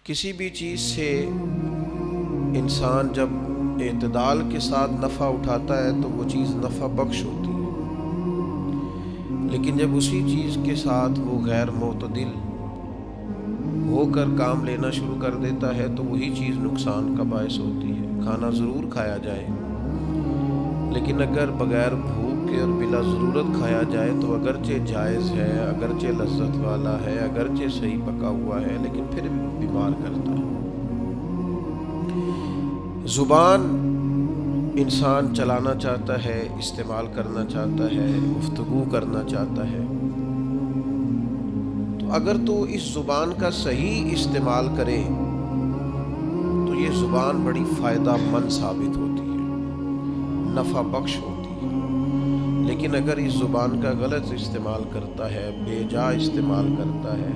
کسی بھی چیز سے انسان جب اعتدال کے ساتھ نفع اٹھاتا ہے تو وہ چیز نفع بخش ہوتی ہے، لیکن جب اسی چیز کے ساتھ وہ غیر معتدل ہو کر کام لینا شروع کر دیتا ہے تو وہی چیز نقصان کا باعث ہوتی ہے۔ کھانا ضرور کھایا جائے، لیکن اگر بغیر بھوک کے اور بلا ضرورت کھایا جائے تو اگرچہ جائز ہے، اگرچہ لذت والا ہے، اگرچہ صحیح پکا ہوا ہے، لیکن پھر بھی بیمار کرتا ہے۔ زبان انسان چلانا چاہتا ہے، استعمال کرنا چاہتا ہے، گفتگو کرنا چاہتا ہے، تو اگر تو اس زبان کا صحیح استعمال کرے تو یہ زبان بڑی فائدہ مند ثابت ہوتی ہے، نفع بخش ہوتی ہے۔ لیکن اگر اس زبان کا غلط استعمال کرتا ہے، بے جا استعمال کرتا ہے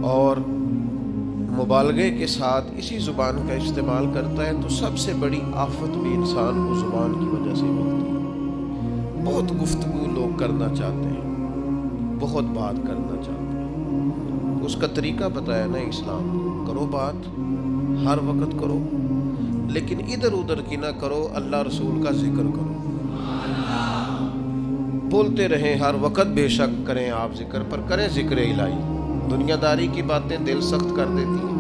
اور مبالغے کے ساتھ اسی زبان کا استعمال کرتا ہے تو سب سے بڑی آفت بھی انسان کو زبان کی وجہ سے ملتی ہے۔ بہت گفتگو لوگ کرنا چاہتے ہیں، بہت بات کرنا چاہتے ہیں، اس کا طریقہ بتایا نا اسلام، کرو بات، ہر وقت کرو، لیکن ادھر ادھر کی نہ کرو، اللہ رسول کا ذکر کرو، بولتے رہیں ہر وقت، بے شک کریں آپ ذکر، پر کریں ذکر الہی۔ دنیا داری کی باتیں دل سخت کر دیتی ہیں،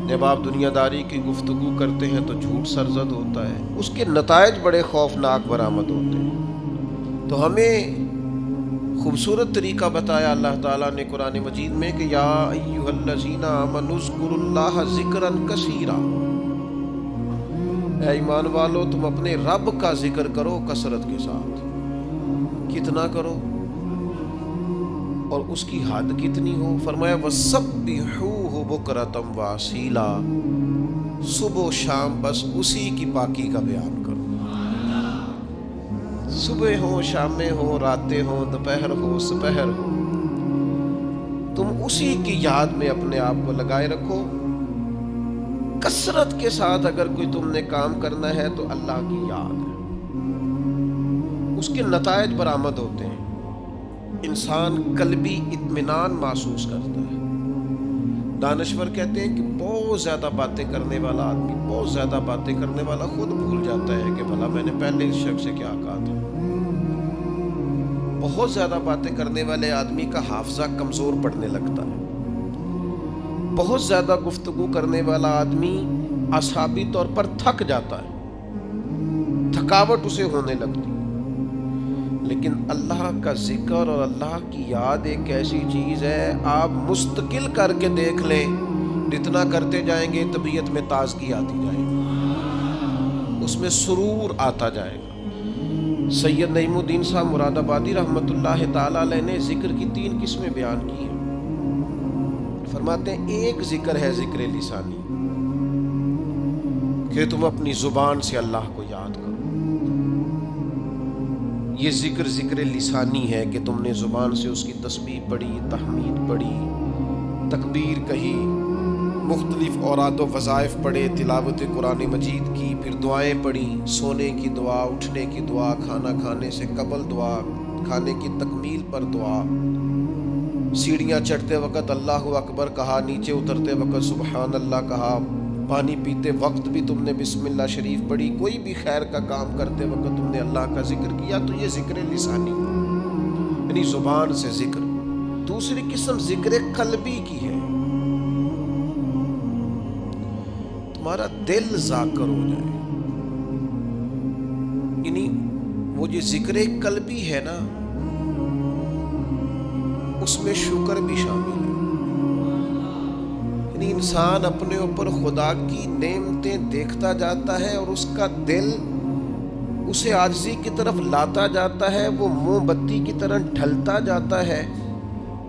جب آپ دنیا داری کی گفتگو کرتے ہیں تو جھوٹ سرزد ہوتا ہے، اس کے نتائج بڑے خوفناک برآمد ہوتے ہیں۔ تو ہمیں خوبصورت طریقہ بتایا اللہ تعالیٰ نے قرآن مجید میں کہ یا ایھا الذین آمنوا اذکروا اللہ ذکرا کثیرا، اے ایمان والو تم اپنے رب کا ذکر کرو کثرت کے ساتھ۔ کتنا کرو اور اس کی حد کتنی ہو؟ فرمایا وَسَبِّحُوهُ بُكْرَةً وَأَصِيلًا، صبح و شام بس اسی کی پاکی کا بیان کرو، صبح ہو، شامیں ہو، راتیں ہو، دوپہر ہو، سپہر ہو، تم اسی کی یاد میں اپنے آپ کو لگائے رکھو۔ کثرت کے ساتھ اگر کوئی تم نے کام کرنا ہے تو اللہ کی یاد ہے، اس کے نتائج برآمد ہوتے ہیں، انسان قلبی اطمینان محسوس کرتا ہے۔ دانشور کہتے ہیں کہ بہت زیادہ باتیں کرنے والا آدمی، بہت زیادہ باتیں کرنے والا خود بھول جاتا ہے کہ بھلا میں نے پہلے اس شخص سے کیا کہا تھا۔ بہت زیادہ باتیں کرنے والے آدمی کا حافظہ کمزور پڑنے لگتا ہے۔ بہت زیادہ گفتگو کرنے والا آدمی اعصابی طور پر تھک جاتا ہے، تھکاوٹ اسے ہونے لگتی ہے۔ لیکن اللہ کا ذکر اور اللہ کی یاد ایک ایسی چیز ہے، آپ مستقل کر کے دیکھ لیں، جتنا کرتے جائیں گے طبیعت میں تازگی آتی جائے گی، اس میں سرور آتا جائے گا۔ سید نعیم الدین صاحب مراد آبادی رحمۃ اللہ تعالی علیہ نے ذکر کی 3 قسمیں بیان کی ہیں۔ فرماتے ہیں ایک ذکر ہے ذکر لسانی، کہ تم اپنی زبان سے اللہ کو یاد کرو، یہ ذکر لسانی ہے کہ تم نے زبان سے اس کی تسبیح پڑھی، تحمید پڑھی، تکبیر کہی، مختلف اوراد و وظائف پڑھے، تلاوت قرآن مجید کی، پھر دعائیں پڑھی، سونے کی دعا، اٹھنے کی دعا، کھانا کھانے سے قبل دعا، کھانے کی تکمیل پر دعا، سیڑھیاں چڑھتے وقت اللہ اکبر کہا، نیچے اترتے وقت سبحان اللہ کہا، پانی پیتے وقت بھی تم نے بسم اللہ شریف پڑھی، کوئی بھی خیر کا کام کرتے وقت تم نے اللہ کا ذکر کیا، تو یہ ذکر لسانی یعنی زبان سے ذکر۔ دوسری قسم ذکر قلبی کی ہے، تمہارا دل ذاکر ہو جائے، یعنی وہ جو ذکر قلبی ہے نا، اس میں شکر بھی شامل ہے، یعنی انسان اپنے اوپر خدا کی نعمتیں دیکھتا جاتا ہے اور اس کا دل اسے عاجزی کی طرف لاتا جاتا ہے، وہ موم بتی کی طرح ڈھلتا جاتا ہے،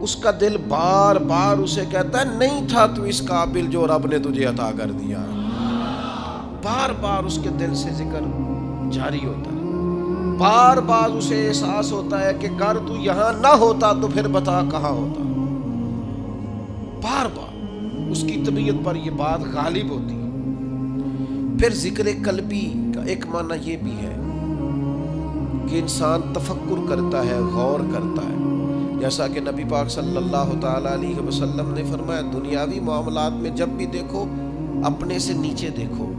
اس کا دل بار بار اسے کہتا ہے نہیں تھا تو اس قابل جو رب نے تجھے عطا کر دیا، بار بار اس کے دل سے ذکر جاری ہوتا ہے، بار بار اسے احساس ہوتا ہے کہ کر تو یہاں نہ ہوتا تو پھر بتا کہاں ہوتا، بار بار اس کی طبیعت پر یہ بات غالب ہوتی ہے۔ پھر ذکر قلبی کا ایک معنی یہ بھی ہے کہ انسان تفکر کرتا ہے، غور کرتا ہے، جیسا کہ نبی پاک صلی اللہ تعالیٰ علیہ وسلم نے فرمایا دنیاوی معاملات میں جب بھی دیکھو اپنے سے نیچے دیکھو،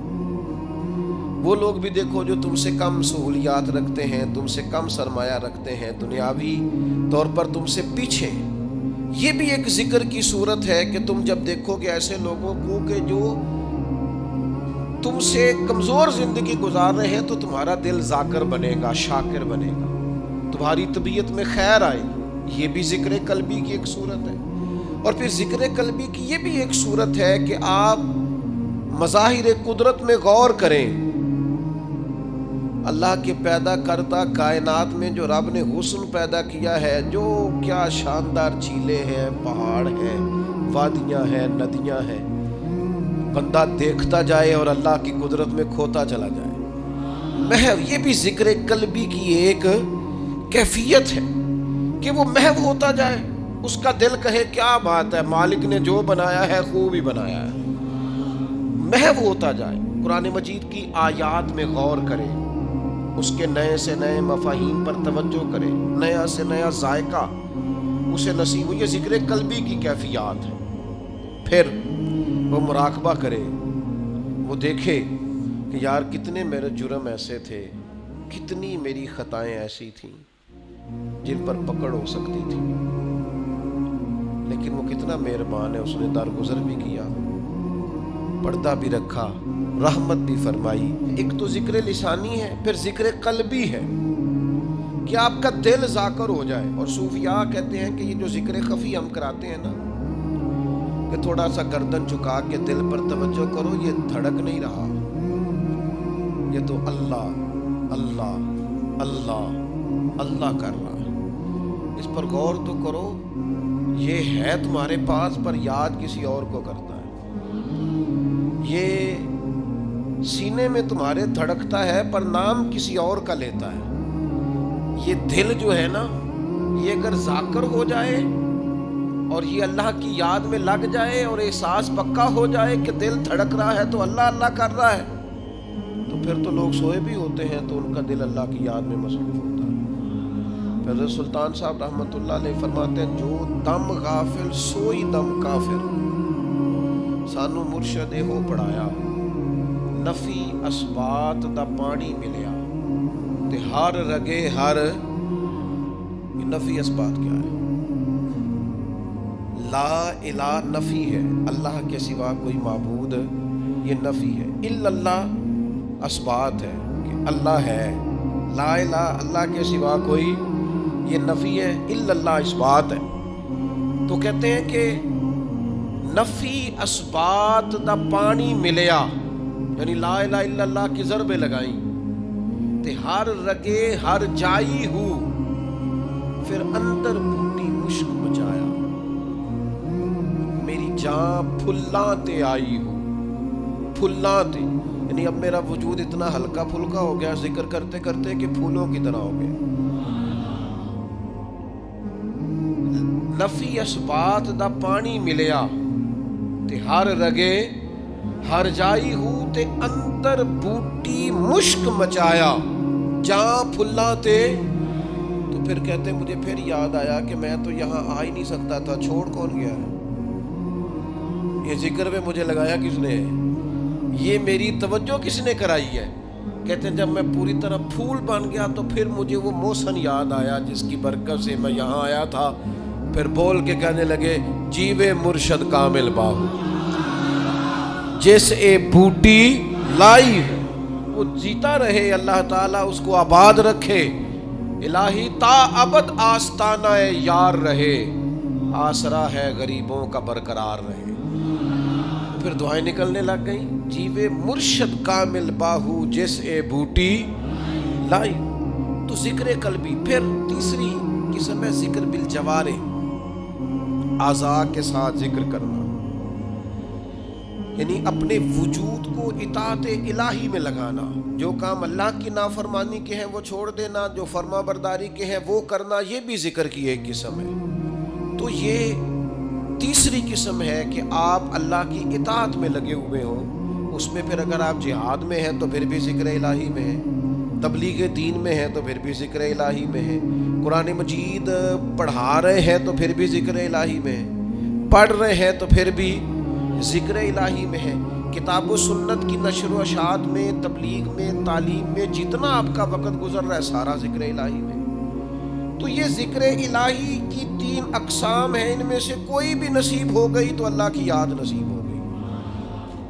وہ لوگ بھی دیکھو جو تم سے کم سہولیات رکھتے ہیں، تم سے کم سرمایہ رکھتے ہیں، دنیاوی طور پر تم سے پیچھے۔ یہ بھی ایک ذکر کی صورت ہے کہ تم جب دیکھو کہ ایسے لوگوں کو کہ جو تم سے کمزور زندگی گزار رہے ہیں، تو تمہارا دل ذاکر بنے گا، شاکر بنے گا، تمہاری طبیعت میں خیر آئے گی۔ یہ بھی ذکر قلبی کی ایک صورت ہے۔ اور پھر ذکر قلبی کی یہ بھی ایک صورت ہے کہ آپ مظاہر قدرت میں غور کریں۔ اللہ کے پیدا کردہ کائنات میں جو رب نے حسن پیدا کیا ہے، جو کیا شاندار جھیلیں ہیں، پہاڑ ہیں، وادیاں ہیں، ندیاں ہیں، بندہ دیکھتا جائے اور اللہ کی قدرت میں کھوتا چلا جائے۔ محو، یہ بھی ذکر قلبی کی ایک کیفیت ہے کہ وہ محو ہوتا جائے، اس کا دل کہے کیا بات ہے، مالک نے جو بنایا ہے خوب ہی بنایا ہے، محو ہوتا جائے۔ قرآن مجید کی آیات میں غور کرے، اس کے نئے سے نئے مفاہیم پر توجہ کرے، نیا سے نیا ذائقہ اسے نصیب ہو۔ یہ ذکر قلبی کی کیفیات ہے۔ پھر وہ مراقبہ کرے، وہ دیکھے کہ یار کتنے میرے جرم ایسے تھے، کتنی میری خطائیں ایسی تھیں جن پر پکڑ ہو سکتی تھی، لیکن وہ کتنا مہربان ہے، اس نے درگزر بھی کیا، پردہ بھی رکھا، رحمت بھی فرمائی۔ ایک تو ذکر لسانی ہے، پھر ذکر قلبی ہے کہ آپ کا دل ذاکر ہو جائے۔ اور صوفیاء کہتے ہیں کہ یہ جو ذکر خفی ہم کراتے ہیں نا، کہ تھوڑا سا گردن جھکا کے دل پر توجہ کرو، یہ دھڑک نہیں رہا، یہ تو اللہ اللہ اللہ اللہ کر رہا ہے۔ اس پر غور تو کرو، یہ ہے تمہارے پاس پر یاد کسی اور کو کرتا ہے، یہ سینے میں تمہارے دھڑکتا ہے پر نام کسی اور کا لیتا ہے۔ یہ دل جو ہے نا، یہ اگر ذاکر ہو جائے اور یہ اللہ کی یاد میں لگ جائے اور احساس پکا ہو جائے کہ دل دھڑک رہا ہے تو اللہ اللہ کر رہا ہے، تو پھر تو لوگ سوئے بھی ہوتے ہیں تو ان کا دل اللہ کی یاد میں مصروف ہوتا ہے۔ حضرت سلطان صاحب رحمۃ اللہ علیہ فرماتے ہیں جو دم غافل سوئی دم کافر، سانو مرشد ہو پڑھایا، نفی اسبات دا پانی ملیا تے ہر رگے ہر۔ یہ نفی اسبات کیا ہے؟ لا الہ نفی ہے، اللہ کے سوا کوئی معبود، یہ نفی ہے۔ الا اللہ اسبات ہے کہ اللہ ہے، لا الہ اللہ کے سوا کوئی، یہ نفی ہے، الا اللہ اسبات ہے۔ تو کہتے ہیں کہ نفی اسبات دا پانی ملیا، یعنی لا الہ الا اللہ کی ضربیں لگائیں تے ہر رگے ہر جائی ہو، پھر اندر بوٹی مشک مچایا، میری جان پھلاں تے آئی ہو، پھلاں تے، یعنی اب میرا وجود اتنا ہلکا پھلکا ہو گیا ذکر کرتے کرتے کہ پھولوں کی طرح ہو گیا۔ نفی اسبات دا پانی ملیا تے ہر رگے ہر جائی ہو تے اندر بوٹی مشک مچایا، جہاں پھلاں تے۔ تو پھر کہتے مجھے پھر یاد آیا کہ میں تو یہاں آ ہی نہیں سکتا تھا، چھوڑ کون گیا ہے؟ یہ ذکر میں مجھے لگایا کس نے؟ یہ میری توجہ کس نے کرائی ہے؟ کہتے ہیں جب میں پوری طرح پھول بن گیا تو پھر مجھے وہ محسن یاد آیا جس کی برکت سے میں یہاں آیا تھا۔ پھر بول کے کہنے لگے جیوے مرشد کامل باہو، جس اے بوٹی لائی، وہ جیتا رہے، اللہ تعالیٰ اس کو آباد رکھے، الہی تا ابد آستانہ یار رہے، آسرا ہے غریبوں کا برقرار رہے۔ پھر دعائیں نکلنے لگ گئیں، جیوے مرشد کامل باہو جس اے بوٹی لائی۔ تو ذکر قلبی۔ پھر تیسری قسم ہے ذکر بالجوارے، اعضاء کے ساتھ ذکر کرنا، یعنی اپنے وجود کو اطاعت الہی میں لگانا، جو کام اللہ کی نافرمانی کے ہیں وہ چھوڑ دینا، جو فرما برداری کے ہیں وہ کرنا، یہ بھی ذکر کی ایک قسم ہے۔ تو یہ تیسری قسم ہے کہ آپ اللہ کی اطاعت میں لگے ہوئے ہوں، اس میں پھر اگر آپ جہاد میں ہیں تو پھر بھی ذکر الہی میں ہے، تبلیغ دین میں ہے تو پھر بھی ذکر الہی میں ہے، قرآن مجید پڑھا رہے ہیں تو پھر بھی ذکر الہی میں ہے، پڑھ رہے ہیں تو پھر بھی ذکر الہی میں ہے، کتاب و سنت کی نشر و اشاعت میں، تبلیغ میں، تعلیم میں جتنا آپ کا وقت گزر رہا ہے سارا ذکر الہی میں۔ تو یہ ذکر الہی کی 3 اقسام ہیں، ان میں سے کوئی بھی نصیب ہو گئی تو اللہ کی یاد نصیب ہو گئی۔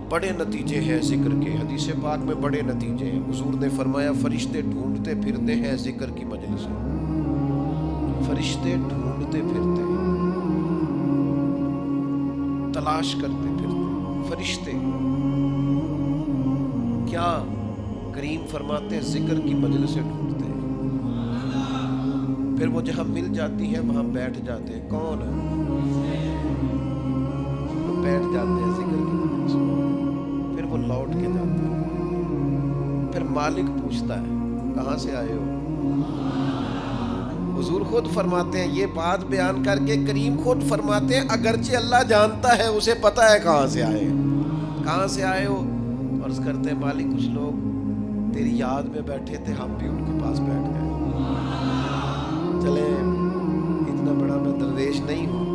بڑے نتیجے ہیں ذکر کے، حدیث پاک میں بڑے نتیجے ہیں۔ حضور نے فرمایا فرشتے ڈھونڈتے پھرتے ہیں ذکر کی مجلس میں، فرشتے ڈھونڈتے پھرتے ہیں، تلاش کرتے پھرتے فرشتے، کیا؟ کریم فرماتے ہیں ذکر کی مجلس سے ڈھونڈتے ہیں، پھر وہ جہاں مل جاتی ہیں وہاں بیٹھ جاتے ہیں۔ کون ہے؟ وہ بیٹھ جاتے ہیں ذکر کی مجلس میں، پھر وہ لوٹ کے جاتے ہیں، پھر مالک پوچھتا ہے کہاں سے آئے ہو؟ حضور خود فرماتے ہیں، یہ بات بیان کر کے کریم خود فرماتے ہیں اگرچہ اللہ جانتا ہے، اسے پتا ہے کہاں سے آئے، کہاں سے آئے ہو؟ عرض کرتے ہیں مالک کچھ لوگ تیری یاد میں بیٹھے تھے، ہم بھی ان کے پاس بیٹھ گئے۔ چلے اتنا بڑا میں درویش نہیں ہوں،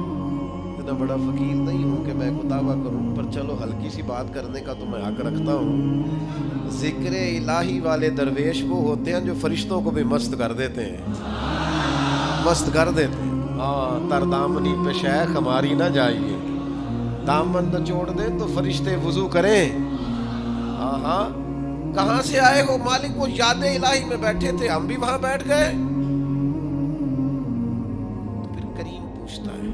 اتنا بڑا فقیر نہیں ہوں کہ میں کو دعویٰ کروں، پر چلو ہلکی سی بات کرنے کا تو میں حق رکھتا ہوں۔ ذکر الہی والے درویش وہ ہوتے ہیں جو فرشتوں کو بھی مست کر دیتے ہیں، مست کر دیتے ہیں۔ ہاں، تر دامنی پہ شیخ ہماری نہ جائیے، دامن نہ چھوڑ دیں تو فرشتے وضو کریں۔ ہاں ہاں، کہاں سے آئے ہو؟ مالک وہ یاد الہی میں بیٹھے تھے، ہم بھی وہاں بیٹھ گئے۔ تو پھر کریم پوچھتا ہے،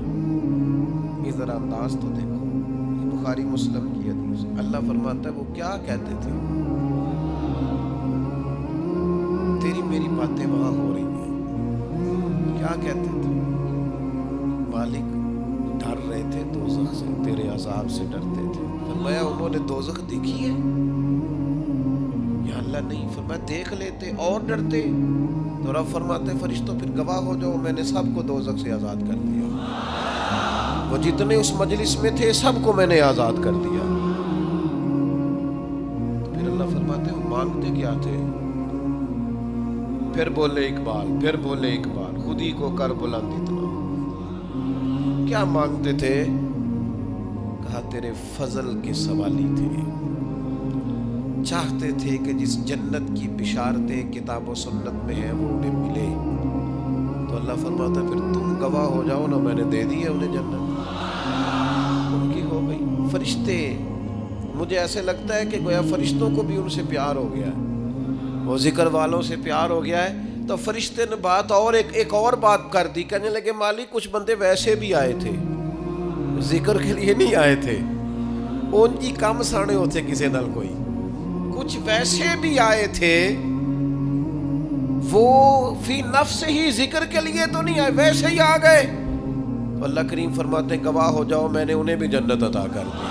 یہ ذرا انداز تو دیکھو، یہ بخاری مسلم کی حدیث، اللہ فرماتا ہے وہ کیا کہتے تھے؟ تیری میری باتیں وہاں ہو رہی ہیں، کیا کہتے تھے؟ مالک ڈر رہے تھے دوزخ سے، تیرے عذاب سے ڈرتے تھے۔ فرمایا انہوں نے دوزخ دیکھی ہے؟ یا اللہ نہیں۔ فرمایا دیکھ لیتے اور ڈرتے؟ تو رب فرماتے فرشتوں پھر گواہ ہو جاؤ، میں نے سب کو دوزخ سے آزاد کر دیا، وہ جتنے اس مجلس میں تھے سب کو میں نے آزاد کر دیا۔ تو پھر اللہ فرماتے وہ مانگتے کیا تھے؟ پھر بولے اقبال، پھر بولے اقبال، خود ہی کو کر بلند اتنا، کیا مانگتے تھے؟ کہا تیرے فضل کے سوالی تھے، چاہتے تھے کہ جس جنت کی بشارتیں کتاب و سنت میں ہیں وہ انہیں ملے۔ تو اللہ فرماتا پھر تم گواہ ہو جاؤ نا، میں نے دے دی ہے انہیں جنت، ان کی ہو گئی۔ فرشتے، مجھے ایسے لگتا ہے کہ گویا فرشتوں کو بھی ان سے پیار ہو گیا ہے، وہ ذکر والوں سے پیار ہو گیا ہے۔ تو فرشتے نے بات اور ایک اور بات کر دی، کہنے لگے مالک کچھ بندے ویسے بھی آئے تھے، ذکر کے لیے نہیں آئے تھے، ان کی کم سانے ہوتے کسی نال کوئی، کچھ ویسے بھی آئے تھے، وہ فی نفس ہی ذکر کے لیے تو نہیں آئے، ویسے ہی آ گئے۔ تو اللہ کریم فرماتے ہیں گواہ ہو جاؤ، میں نے انہیں بھی جنت عطا کر دی۔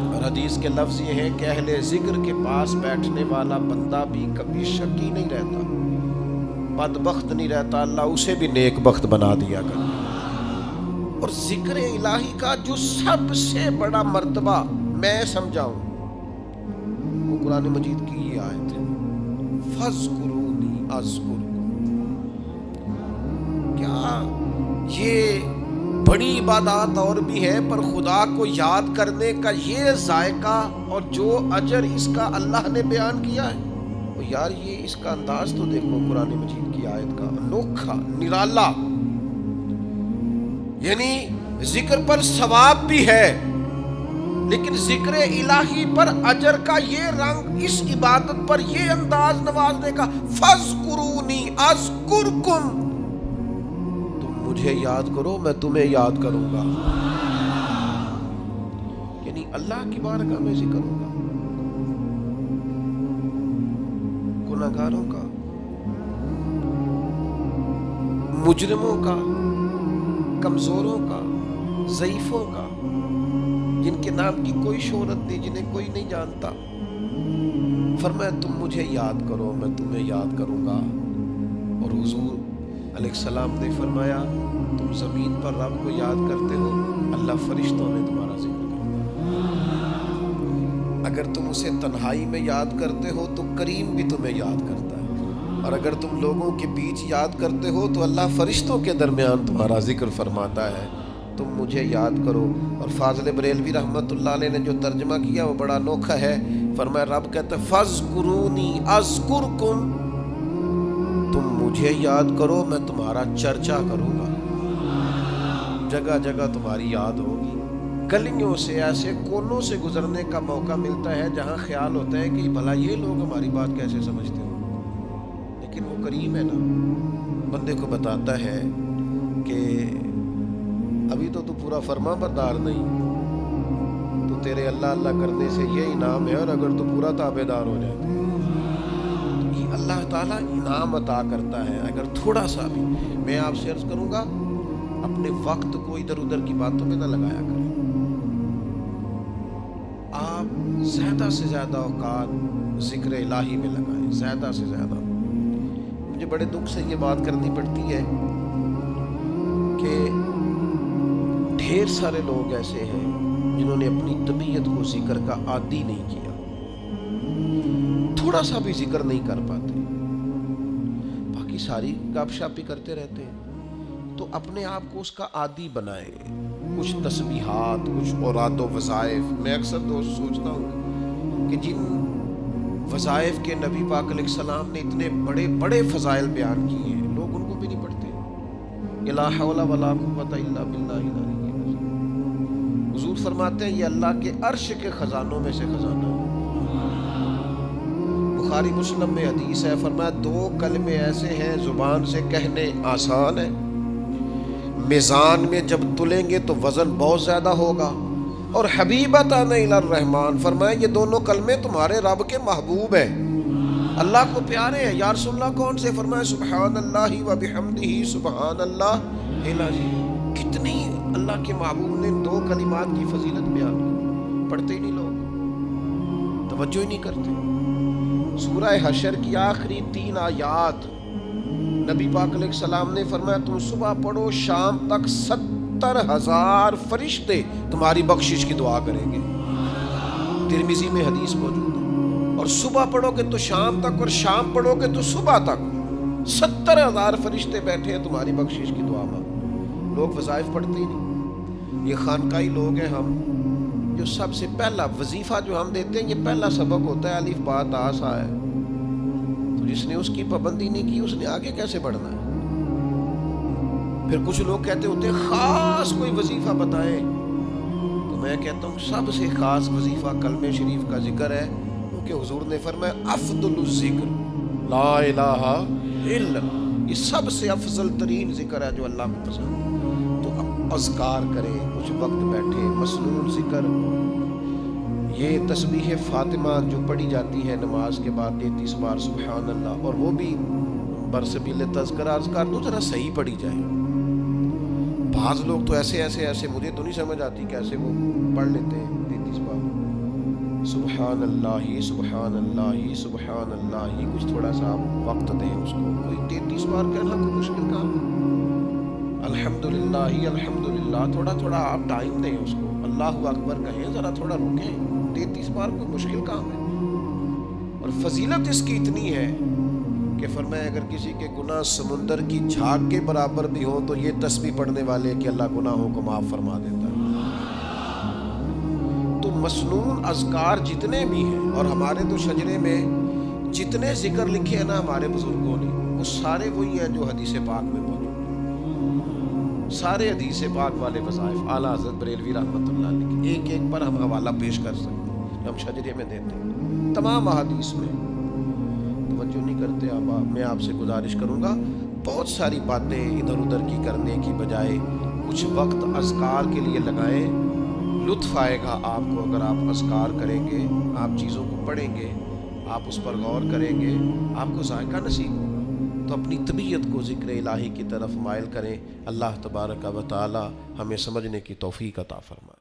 اور حدیث کے لفظ یہ ہیں کہ اہل ذکر کے پاس بیٹھنے والا بندہ بھی کبھی شقی نہیں رہتا، بدبخت نہیں رہتا، اللہ اسے بھی نیک بخت بنا دیا کرتا۔ اور ذکر الہی کا جو سب سے بڑا مرتبہ میں سمجھاؤں وہ قرآن مجید کی یہ آیت ہے، فَاذْكُرُونِي أَذْكُرْكُمْ۔ کیا یہ بڑی عبادات اور بھی ہے، پر خدا کو یاد کرنے کا یہ ذائقہ اور جو اجر اس کا اللہ نے بیان کیا ہے، وہ یار یہ اس کا انداز تو دیکھو، قرآن مجید کی آیت کا انوکھا نرالا۔ یعنی ذکر پر ثواب بھی ہے، لیکن ذکر الہی پر اجر کا یہ رنگ، اس عبادت پر یہ انداز نوازنے کا، فَاذْكُرُونِي أَذْكُرْكُمْ، تم مجھے یاد کرو میں تمہیں یاد کروں گا۔ یعنی اللہ کی بارگاہ میں ذکر ہوگا، گناہگاروں کا، مجرموں کا، کمزوروں کا، ضعیفوں کا، جن کے نام کی کوئی شہرت نہیں، جنہیں کوئی نہیں جانتا۔ فرمایا تم مجھے یاد کرو میں تمہیں یاد کروں گا۔ اور حضور علیہ السلام نے فرمایا تم زمین پر رب کو یاد کرتے ہو، اللہ فرشتوں میں تمہارا ذکر کرتا ہے۔ اگر تم اسے تنہائی میں یاد کرتے ہو تو کریم بھی تمہیں یاد کرتا ہے، اور اگر تم لوگوں کے بیچ یاد کرتے ہو تو اللہ فرشتوں کے درمیان تمہارا ذکر فرماتا ہے، تم مجھے یاد کرو۔ اور فاضل بریلوی رحمۃ اللہ علیہ نے جو ترجمہ کیا وہ بڑا انوکھا ہے، فرمایا رب کہتا ہے فاذکرونی اذکرکم، تم مجھے یاد کرو میں تمہارا چرچا کروں گا، جگہ جگہ تمہاری یاد ہوگی۔ گلیوں سے ایسے کونوں سے گزرنے کا موقع ملتا ہے جہاں خیال ہوتا ہے کہ بھلا یہ لوگ ہماری بات کیسے سمجھتے ہوں، لیکن وہ کریم ہے نا، بندے کو بتاتا ہے کہ ابھی تو پورا فرما بردار نہیں، تو تیرے اللہ اللہ کرنے سے یہ انعام ہے، اور اگر تو پورا تابع دار ہو جائے تو یہ اللہ تعالیٰ انعام عطا کرتا ہے۔ اگر تھوڑا سا بھی، میں آپ سے عرض کروں گا اپنے وقت کو ادھر ادھر کی باتوں میں نہ لگایا کریں، آپ زیادہ سے زیادہ اوقات ذکر الہی میں لگائیں، زیادہ سے زیادہ۔ مجھے بڑے دکھ سے یہ بات کرنی پڑتی ہے کہ ڈھیر سارے لوگ ایسے ہیں جنہوں نے اپنی طبیعت کو ذکر کا عادی نہیں کیا، تھوڑا سا بھی ذکر نہیں کر پاتے، باقی ساری گپ شپ ہی کرتے رہتے ہیں۔ تو اپنے آپ کو اس کا عادی بنائیں، کچھ تسبیحات، کچھ اوراد و وظائف۔ میں اکثر دوست سوچتا ہوں کہ جن وظائف کے نبی پاک علیہ السلام نے اتنے بڑے بڑے فضائل بیان کیے ہیں، لوگ ان کو بھی نہیں پڑھتے۔ لا حول ولا قوۃ الا باللہ العلی العظیم۔ حضور فرماتے ہیں یہ اللہ کے عرش کے خزانوں میں سے خزانہ ہے۔ بخاری مسلم میں حدیث ہے، فرمایا دو کلمے ایسے ہیں زبان سے کہنے آسان ہے، میزان میں جب تلیں گے تو وزن بہت زیادہ ہوگا، اور حبیبتان الی الرحمن، فرمایا یہ دونوں کلمے تمہارے رب کے محبوب ہیں، اللہ کو پیارے ہیں۔ یا رسول اللہ کون سے؟ فرمایا سبحان اللہ و بحمدہ سبحان اللہ العظیم۔ کتنی اللہ کے محبوب نے دو کلمات کی فضیلت بیان کی، پڑھتے ہی نہیں لوگ، توجہ ہی نہیں کرتے۔ سورہ حشر کی آخری 3 آیات نبی پاک علیہ السلام نے فرمایا تم صبح پڑھو شام تک 70,000 فرشتے تمہاری بخشش کی دعا کریں گے، ترمذی میں حدیث موجود ہے۔ اور صبح پڑھو گے تو شام تک، اور شام پڑھو گے تو صبح تک 70,000 فرشتے بیٹھے ہیں تمہاری بخشش کی دعا میں۔ لوگ وظائف پڑھتے ہی نہیں۔ یہ خانقاہی لوگ ہیں ہم، جو سب سے پہلا وظیفہ جو ہم دیتے ہیں یہ پہلا سبق ہوتا ہے الف با تا سا ہے، تو جس نے اس کی پابندی نہیں کی اس نے آگے کیسے بڑھنا ہے؟ پھر کچھ لوگ کہتے ہوتے ہیں خاص کوئی وظیفہ بتائیں، تو میں کہتا ہوں سب سے خاص وظیفہ کلمہ شریف کا ذکر ہے، کیونکہ حضور نے فرمایا افضل الذکر لا الہ الا اللہ، یہ سب سے افضل ترین ذکر ہے جو اللہ کو پسند ہے۔ تو اب اذکار کریں، کچھ وقت بیٹھے، مسنون ذکر، یہ تسبیح فاطمہ جو پڑھی جاتی ہے نماز کے بعد 33 بار سبحان اللہ، اور وہ بھی برسبیل تذکرہ اذکار تو ذرا صحیح پڑھی جائے۔ بعض لوگ تو ایسے مجھے تو نہیں سمجھ آتی کیسے وہ پڑھ لیتے ہیں 33 بار سبحان اللہ سبحان اللہ سبحان اللہ۔ کچھ تھوڑا سا آپ وقت دیں اس کو، کوئی 33 بار کہنا کوئی مشکل کام ہے؟ الحمدللہ الحمدللہ، تھوڑا تھوڑا آپ ٹائم دیں اس کو، اللہ اکبر کہیں، ذرا تھوڑا رکیں، 33 بار کوئی مشکل کام ہے؟ اور فضیلت اس کی اتنی ہے کہ فرمایا اگر کسی کے گناہ سمندر کی جھاگ کے برابر بھی ہوں تو یہ تسبیح پڑھنے والے کہ اللہ گناہوں کو معاف فرما دیتا ہے۔ تو مسنون اذکار جتنے بھی ہیں، اور ہمارے تو شجرے میں جتنے ذکر لکھے ہیں نا ہمارے بزرگوں نے، وہ سارے وہی ہیں جو حدیث پاک میں موجود ہیں، سارے حدیث پاک والے وظائف اعلیٰ حضرت بریلوی رحمۃ اللہ علیہ، ایک ایک پر ہم حوالہ پیش کر سکتے ہیں، ہم شجرے میں دیتے ہیں تمام احادیث میں، توجہ نہیں کرتے آپ۔ میں آپ سے گزارش کروں گا بہت ساری باتیں ادھر ادھر کی کرنے کی بجائے کچھ وقت اذکار کے لیے لگائیں، لطف آئے گا آپ کو اگر آپ اذکار کریں گے، آپ چیزوں کو پڑھیں گے، آپ اس پر غور کریں گے، آپ کو ذائقہ نصیب ہوگا۔ تو اپنی طبیعت کو ذکر الہی کی طرف مائل کریں، اللہ تبارک و تعالی ہمیں سمجھنے کی توفیق عطا فرمائے۔